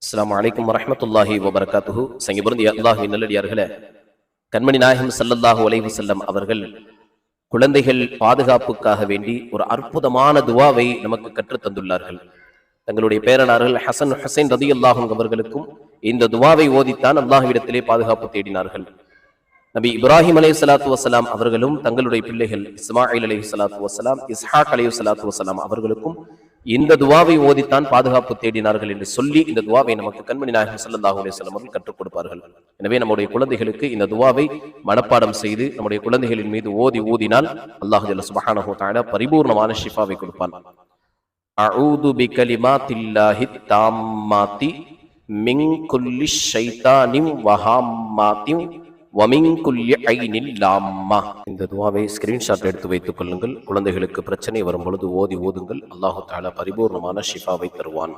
அஸ்ஸலாமு அலைக்கும் வரஹ்மத்துல்லாஹி வபரகாத்துஹு. சங்கிபுரந்திய அல்லாஹ்வின் நல்லடியார்களே, கண்மணி நாயகம் ஸல்லல்லாஹு அலைஹி வஸல்லம் அவர்கள் குழந்தைகள் பாதுகாப்புக்காக வேண்டி ஒரு அற்புதமான துவாவை நமக்கு கற்றுத் தந்துள்ளார்கள். தங்களுடைய பேரனார்கள் ஹசன் ஹுசைன் ரலியல்லாஹு அன்ஹு அவர்களுக்கும் இந்த துவாவை ஓதித்தான் அல்லாஹ்விடத்திலே பாதுகாப்பு தேடினார்கள். நபி இப்ராஹிம் அலைஹிஸ்ஸலாத்து வஸ்ஸலாம் அவர்களும் தங்களுடைய பிள்ளைகள் இஸ்மாயில் அலைஹிஸ்ஸலாத்து வஸ்ஸலாம், இஸ்ஹாக் அலைஹிஸ்ஸலாத்து வஸ்ஸலாம் அவர்களுக்கும் இந்த துவாவை ஓதித்தான் பாதுகாப்பு தேடினார்கள் என்று சொல்லி இந்த துவாவை நமக்கு கண்மணி நாயகம் ஸல்லல்லாஹு அலைஹி வஸல்லம் அவர்கள் கற்றுக் கொடுப்பார்கள். எனவே நம்முடைய குழந்தைகளுக்கு இந்த துவாவை மனப்பாடம் செய்து நம்முடைய குழந்தைகளின் மீது ஓதினால் அல்லாஹ் ஜல்ல சுப்ஹானஹு வ தஆலா பரிபூர்ணமான ஷிஃபாவை கொடுப்பான். அஊது பிகலிமாத்தில்லாஹி தாம்மாத்தி மின் குல்லி ஷைத்தானின் வஹாம்மாத்தின் வமின் குல்லி ஐனில் லாம்மா. இந்த துவாவை ஸ்கிரீன்ஷாட் எடுத்து வைத்துக் கொள்ளுங்கள். குழந்தைகளுக்கு பிரச்சனை வரும் பொழுது ஓதுங்கள். அல்லாஹு தஆலா பரிபூர்ணமான ஷிஃபாவை தருவான்.